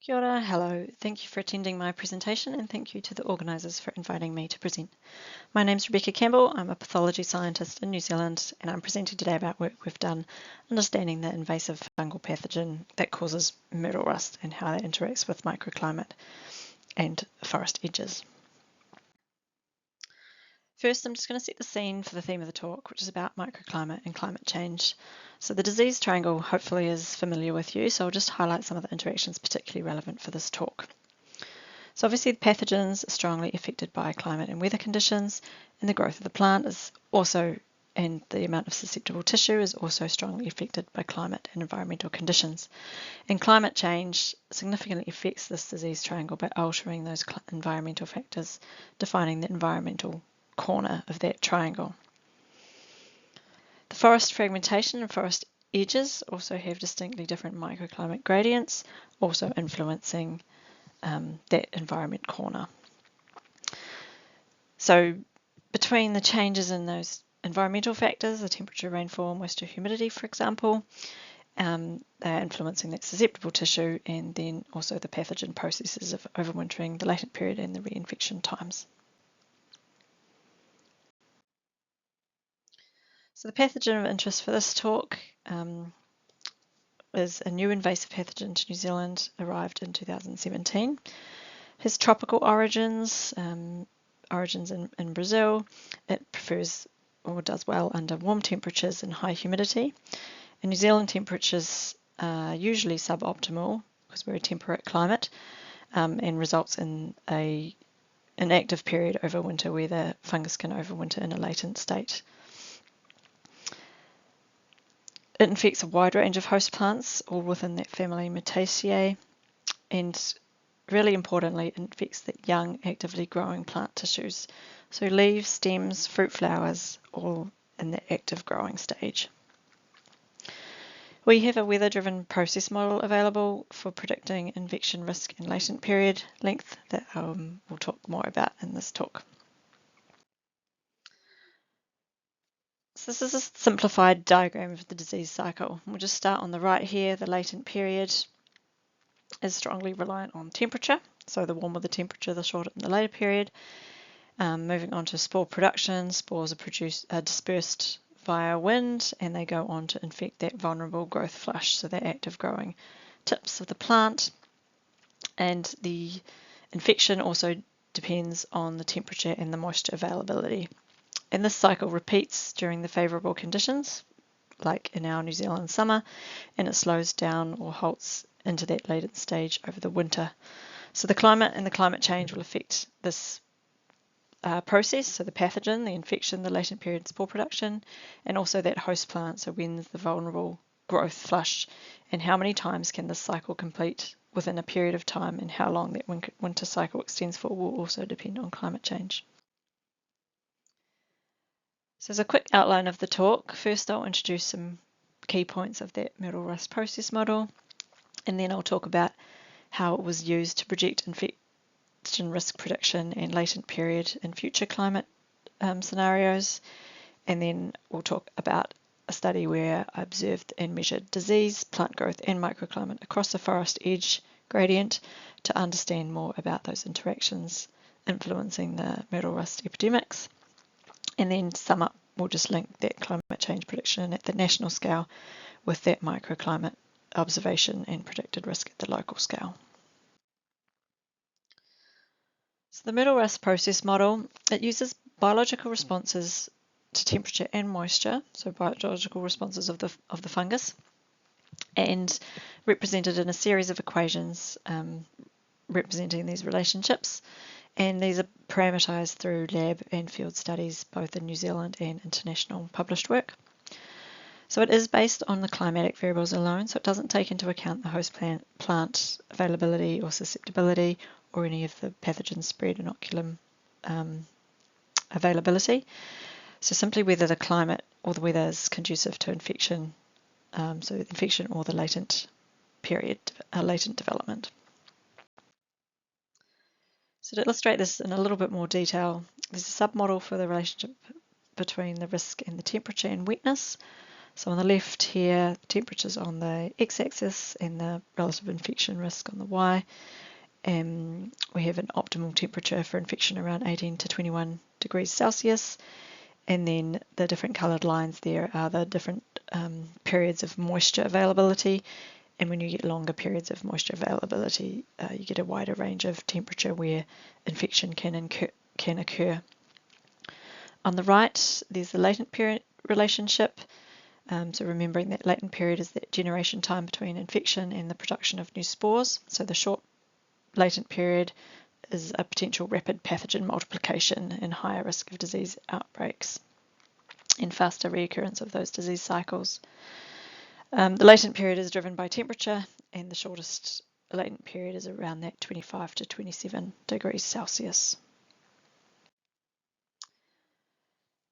Kia ora, hello. Thank you for attending my presentation and thank you to the organisers for inviting me to present. My name's Rebecca Campbell. I'm a pathology scientist in New Zealand and I'm presenting today about work we've done understanding the invasive fungal pathogen that causes myrtle rust and how that interacts with microclimate and forest edges. First, I'm just going to set the scene for the theme of the talk, which is about microclimate and climate change. So the disease triangle hopefully is familiar with you, so I'll just highlight some of the interactions particularly relevant for this talk. So obviously the pathogens are strongly affected by climate and weather conditions, and the growth of the plant is also, and the amount of susceptible tissue is also strongly affected by climate and environmental conditions. And climate change significantly affects this disease triangle by altering those environmental factors, defining the environmental corner of that triangle. The forest fragmentation and forest edges also have distinctly different microclimate gradients, also influencing that environment corner. So between the changes in those environmental factors, the temperature, rainfall, moisture, humidity, for example, they're influencing that susceptible tissue, and then also the pathogen processes of overwintering, the latent period, and the reinfection times. So the pathogen of interest for this talk is a new invasive pathogen to New Zealand, arrived in 2017. Has tropical origins, origins in Brazil. It prefers or does well under warm temperatures and high humidity. In New Zealand, temperatures are usually suboptimal because we're a temperate climate, and results in an active period over winter where the fungus can overwinter in a latent state. It infects a wide range of host plants, all within that family Myrtaceae, and really importantly, it infects the young, actively growing plant tissues. So leaves, stems, fruit, flowers, all in the active growing stage. We have a weather-driven process model available for predicting infection risk and latent period length that we'll talk more about in this talk. So this is a simplified diagram of the disease cycle. We'll just start on the right here. The latent period is strongly reliant on temperature. So the warmer the temperature, the shorter the later period. Moving on to spore production, spores are dispersed via wind and they go on to infect that vulnerable growth flush, so the active growing tips of the plant. And the infection also depends on the temperature and the moisture availability. And this cycle repeats during the favourable conditions, like in our New Zealand summer, and it slows down or halts into that latent stage over the winter. So the climate and the climate change will affect this process, so the pathogen, the infection, the latent period spore production, and also that host plant, so when's the vulnerable growth flush, and how many times can this cycle complete within a period of time, and how long that winter cycle extends for will also depend on climate change. So as a quick outline of the talk, first I'll introduce some key points of that Myrtle Rust Process Model, and then I'll talk about how it was used to project infection risk prediction and latent period in future climate scenarios, and then we'll talk about a study where I observed and measured disease, plant growth and microclimate across the forest edge gradient to understand more about those interactions influencing the myrtle rust epidemics. And then to sum up, we'll just link that climate change prediction at the national scale with that microclimate observation and predicted risk at the local scale. So the Myrtle Rust Process Model, it uses biological responses to temperature and moisture, so biological responses of the fungus, and represented in a series of equations representing these relationships. And these are parameterized through lab and field studies, both in New Zealand and international published work. So it is based on the climatic variables alone, so it doesn't take into account the host plant availability or susceptibility or any of the pathogen spread inoculum availability. So simply whether the climate or the weather is conducive to infection, so infection or the latent period, latent development. So to illustrate this in a little bit more detail, there's a submodel for the relationship between the risk and the temperature and wetness. So on the left here, temperatures on the x-axis and the relative infection risk on the y. We have an optimal temperature for infection around 18 to 21 degrees Celsius, and then the different coloured lines there are the different periods of moisture availability, and when you get longer periods of moisture availability, you get a wider range of temperature where infection can occur. On the right, there's the latent period relationship. So remembering that latent period is that generation time between infection and the production of new spores. So the short latent period is a potential rapid pathogen multiplication and higher risk of disease outbreaks and faster reoccurrence of those disease cycles. The latent period is driven by temperature, and the shortest latent period is around that 25 to 27 degrees Celsius.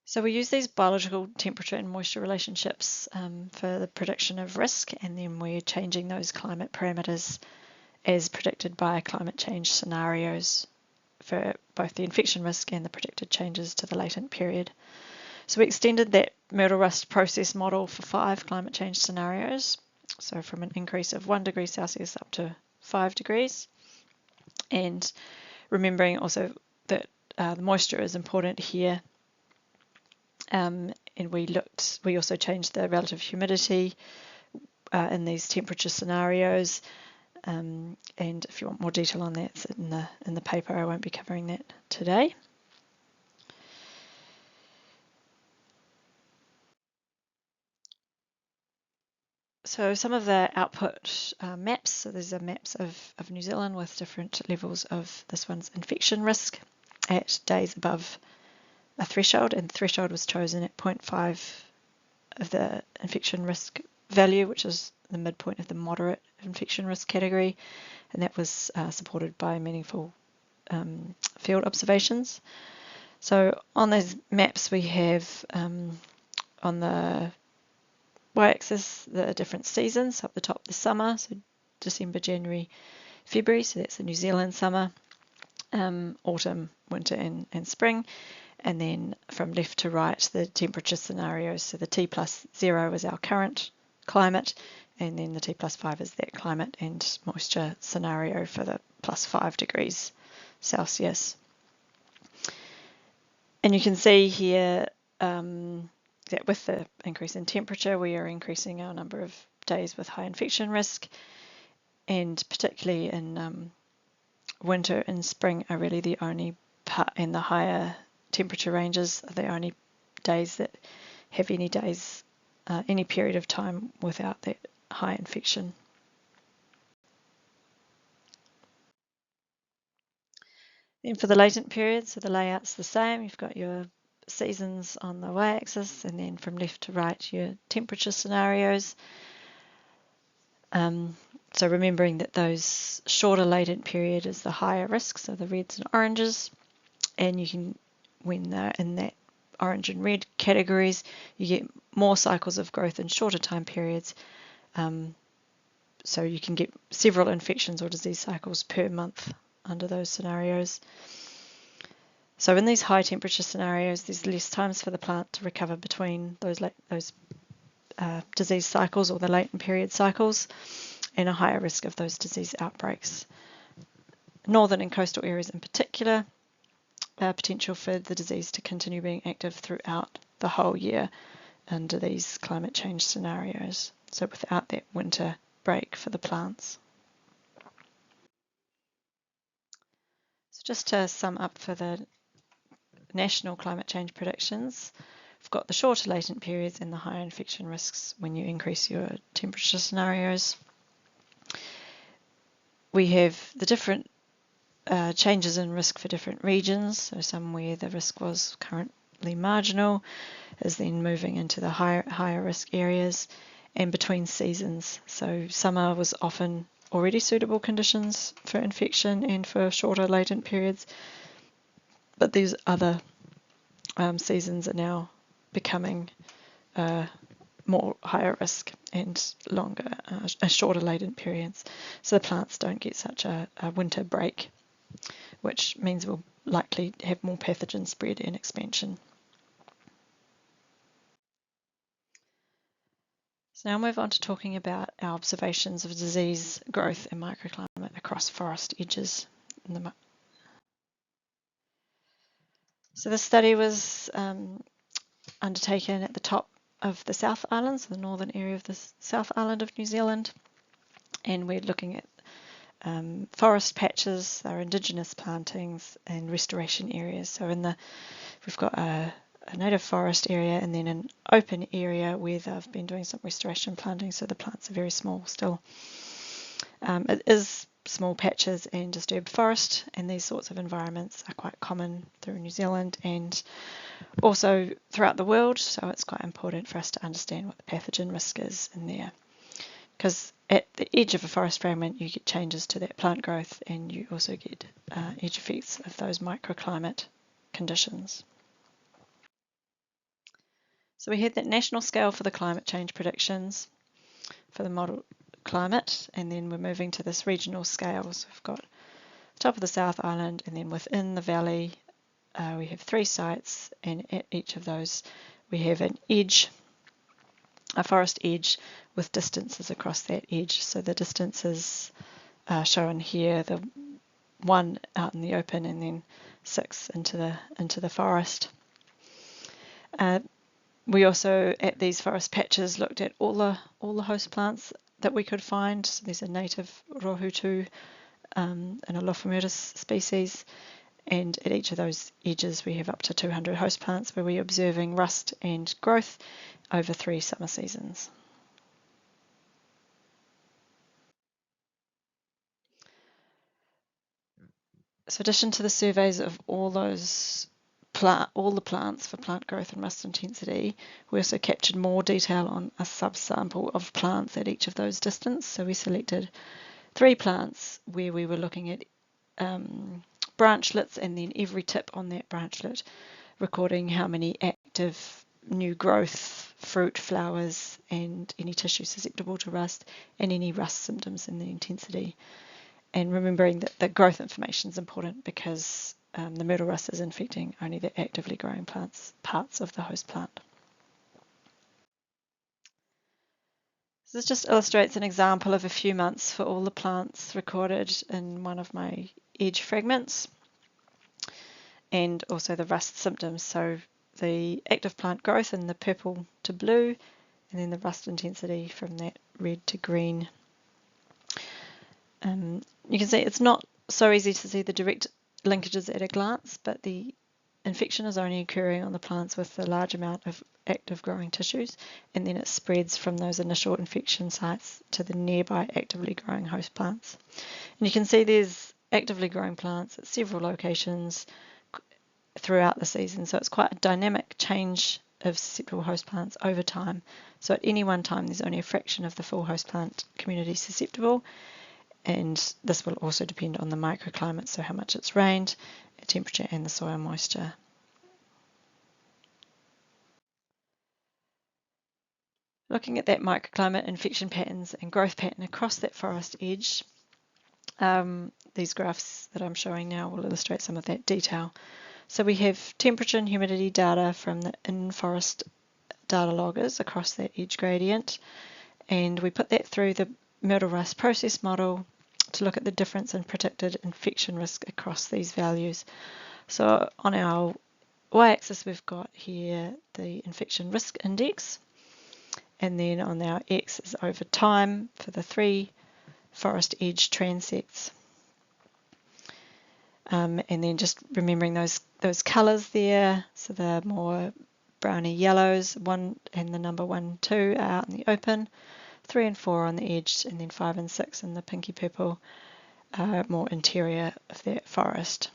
So we use these biological temperature and moisture relationships for the prediction of risk, and then we're changing those climate parameters as predicted by climate change scenarios for both the infection risk and the predicted changes to the latent period. So we extended that Myrtle Rust Process Model for 5 climate change scenarios, so from an increase of 1 degree Celsius up to 5 degrees, and remembering also that the moisture is important here. And we also changed the relative humidity in these temperature scenarios. And if you want more detail on that, it's in the paper. I won't be covering that today. So some of the output maps, so these are maps of New Zealand with different levels of this one's infection risk at days above a threshold, and the threshold was chosen at 0.5 of the infection risk value, which is the midpoint of the moderate infection risk category, and that was supported by meaningful field observations. So on those maps we have on the y-axis the different seasons. Up the top the summer, so December, January, February, so that's the New Zealand summer, autumn, winter and spring. And then from left to right, the temperature scenarios. So the T+0 is our current climate, and then the T+5 is that climate and moisture scenario for the +5 degrees Celsius. And you can see here that with the increase in temperature, we are increasing our number of days with high infection risk, and particularly in winter and spring are really the only part, and the higher temperature ranges are the only days that have any days, any period of time without that high infection. Then for the latent period, so the layout's the same. You've got your seasons on the y-axis, and then from left to right your temperature scenarios. So remembering that those shorter latent period is the higher risk, so the reds and oranges, and you can, when they're in that orange and red categories, you get more cycles of growth in shorter time periods, so you can get several infections or disease cycles per month under those scenarios. So in these high temperature scenarios, there's less times for the plant to recover between those disease cycles or the latent period cycles, and a higher risk of those disease outbreaks. Northern and coastal areas in particular, potential for the disease to continue being active throughout the whole year under these climate change scenarios, so without that winter break for the plants. So just to sum up for the national climate change predictions, we've got the shorter latent periods and the higher infection risks when you increase your temperature scenarios. We have the different changes in risk for different regions, so some where the risk was currently marginal is then moving into the higher risk areas, and between seasons. So summer was often already suitable conditions for infection and for shorter latent periods, but these other seasons are now becoming more higher risk and longer, shorter latent periods, so the plants don't get such a winter break, which means we'll likely have more pathogen spread and expansion. So now I'll move on to talking about our observations of disease growth and microclimate across forest edges. So this study was undertaken at the top of the South Island, so the northern area of the South Island of New Zealand, and we're looking at forest patches, our indigenous plantings and restoration areas. So we've got a native forest area and then an open area where they've been doing some restoration planting, so the plants are very small still. It is small patches and disturbed forest, and these sorts of environments are quite common through New Zealand and also throughout the world, so it's quite important for us to understand what the pathogen risk is in there. Because at the edge of a forest fragment you get changes to that plant growth, and you also get edge effects of those microclimate conditions. So we had that national scale for the climate change predictions for the model climate, and then we're moving to this regional scale. So we've got the top of the South Island, and then within the valley we have 3 sites, and at each of those we have an edge, a forest edge with distances across that edge. So the distances are shown here, the 1 out in the open and then 6 into the forest. We also, at these forest patches, looked at all the host plants that we could find. So these are native rohutu and Alophomyrtus species, and at each of those edges we have up to 200 host plants where we're observing rust and growth over 3 summer seasons. So in addition to the surveys of all the plants for plant growth and rust intensity, we also captured more detail on a subsample of plants at each of those distances. So we selected 3 plants where we were looking at branchlets, and then every tip on that branchlet recording how many active new growth, fruit, flowers, and any tissue susceptible to rust, and any rust symptoms in the intensity. And remembering that the growth information is important because the myrtle rust is infecting only the actively growing parts of the host plant. So this just illustrates an example of a few months for all the plants recorded in one of my edge fragments, and also the rust symptoms. So the active plant growth in the purple to blue, and then the rust intensity from that red to green. You can see it's not so easy to see the direct linkages at a glance, but the infection is only occurring on the plants with a large amount of active growing tissues, and then it spreads from those initial infection sites to the nearby actively growing host plants. And you can see there's actively growing plants at several locations throughout the season, so it's quite a dynamic change of susceptible host plants over time. So at any one time there's only a fraction of the full host plant community susceptible, and this will also depend on the microclimate, so how much it's rained, the temperature and the soil moisture. Looking at that microclimate, infection patterns and growth pattern across that forest edge, these graphs that I'm showing now will illustrate some of that detail. So we have temperature and humidity data from the in-forest data loggers across that edge gradient, and we put that through the Myrtle Rust Process Model to look at the difference in predicted infection risk across these values. So on our y-axis we've got here the infection risk index, and then on our x is over time for the 3 forest edge transects. And then just remembering those colours there, so the more browny yellows, 1 and the number 1, 2 are out in the open, 3 and 4 on the edge, and then 5 and 6 in the pinky purple are more interior of that forest.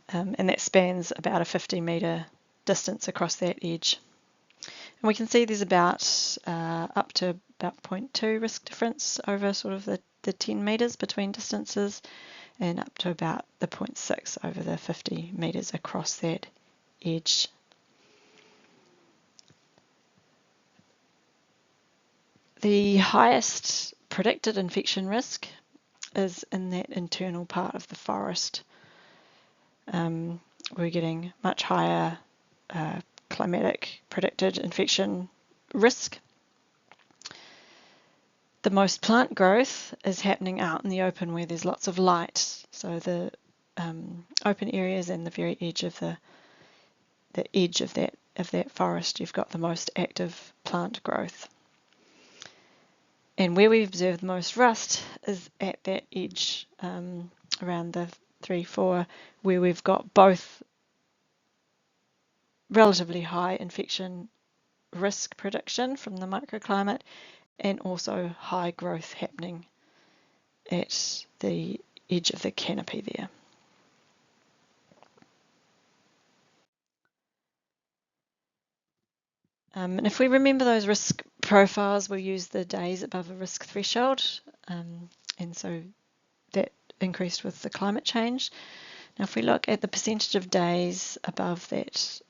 And that spans about a 50-metre distance across that edge. And we can see there's about up to about 0.2 risk difference over sort of the 10 metres between distances, and up to about the 0.6 over the 50 metres across that edge. The highest predicted infection risk is in that internal part of the forest. We're getting much higher climatic predicted infection risk. The most plant growth is happening out in the open where there's lots of light. So the open areas and the very edge of the edge of that forest, you've got the most active plant growth. And where we observe the most rust is at that edge, around the 3-4, where we've got both relatively high infection risk prediction from the microclimate and also high growth happening at the edge of the canopy there. And if we remember those risk profiles, we'll use the days above a risk threshold, and so that increased with the climate change. Now if we look at the percentage of days above that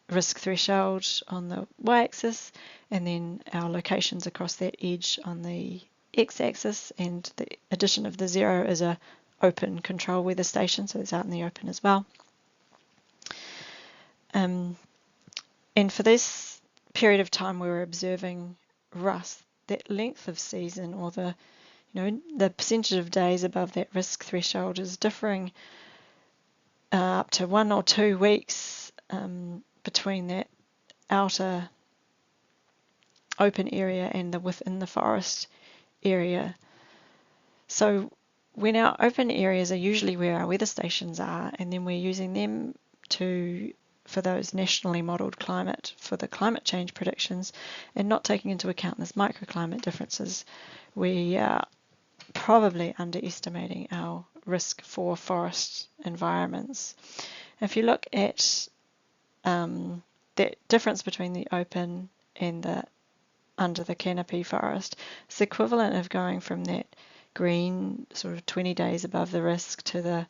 risk threshold on the y-axis, and then our locations across that edge on the x-axis, and the addition of the 0 is a open control weather station, so it's out in the open as well. And for this period of time we were observing rust, that length of season, or the percentage of days above that risk threshold, is differing up to 1 or 2 weeks between that outer open area and the within the forest area. So when our open areas are usually where our weather stations are, and then we're using them for those nationally modelled climate, for the climate change predictions, and not taking into account this microclimate differences, we are probably underestimating our risk for forest environments. If you look at that difference between the open and the under the canopy forest, it's equivalent of going from that green sort of 20 days above the risk to the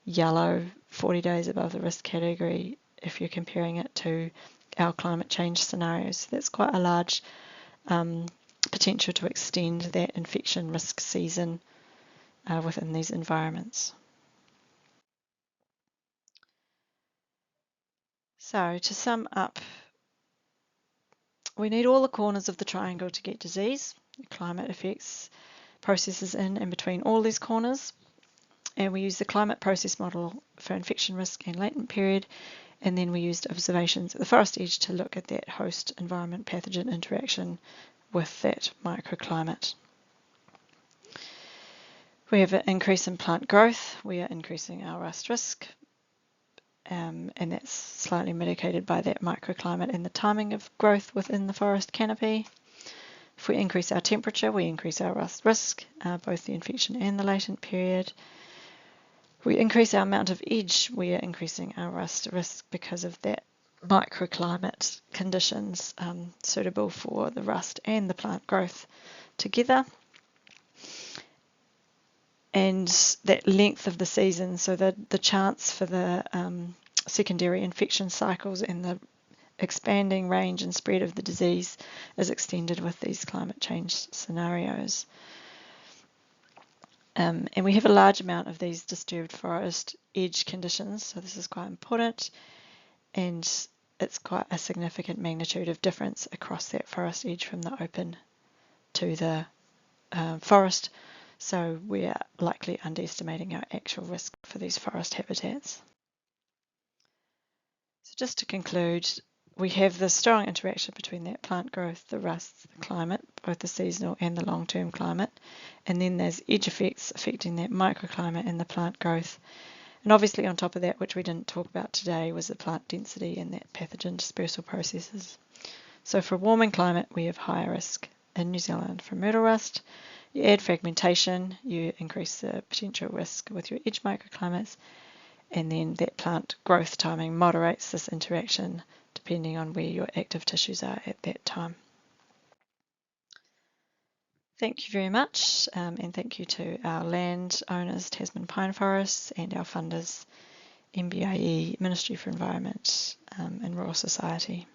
yellow 40 days above the risk category if you're comparing it to our climate change scenarios. That's quite a large potential to extend that infection risk season within these environments. So to sum up, we need all the corners of the triangle to get disease. Climate affects processes in and between all these corners, and we use the climate process model for infection risk and latent period, and then we used observations at the forest edge to look at that host environment pathogen interaction with that microclimate. We have an increase in plant growth. We are increasing our rust risk, and that's slightly mitigated by that microclimate and the timing of growth within the forest canopy. If we increase our temperature, we increase our rust risk, both the infection and the latent period. If we increase our amount of edge, we are increasing our rust risk because of that microclimate conditions suitable for the rust and the plant growth together. And that length of the season, so the chance for the secondary infection cycles and the expanding range and spread of the disease is extended with these climate change scenarios. And we have a large amount of these disturbed forest edge conditions, so this is quite important, and it's quite a significant magnitude of difference across that forest edge from the open to the forest. So we are likely underestimating our actual risk for these forest habitats. So just to conclude, we have this strong interaction between that plant growth, the rust, the climate, both the seasonal and the long-term climate, and then there's edge effects affecting that microclimate and the plant growth. And obviously on top of that, which we didn't talk about today, was the plant density and that pathogen dispersal processes. So for a warming climate, we have higher risk in New Zealand for myrtle rust. You add fragmentation, you increase the potential risk with your edge microclimates, and then that plant growth timing moderates this interaction depending on where your active tissues are at that time. Thank you very much, and thank you to our land owners, Tasman Pine Forests, and our funders, MBIE, Ministry for Environment and Royal Society.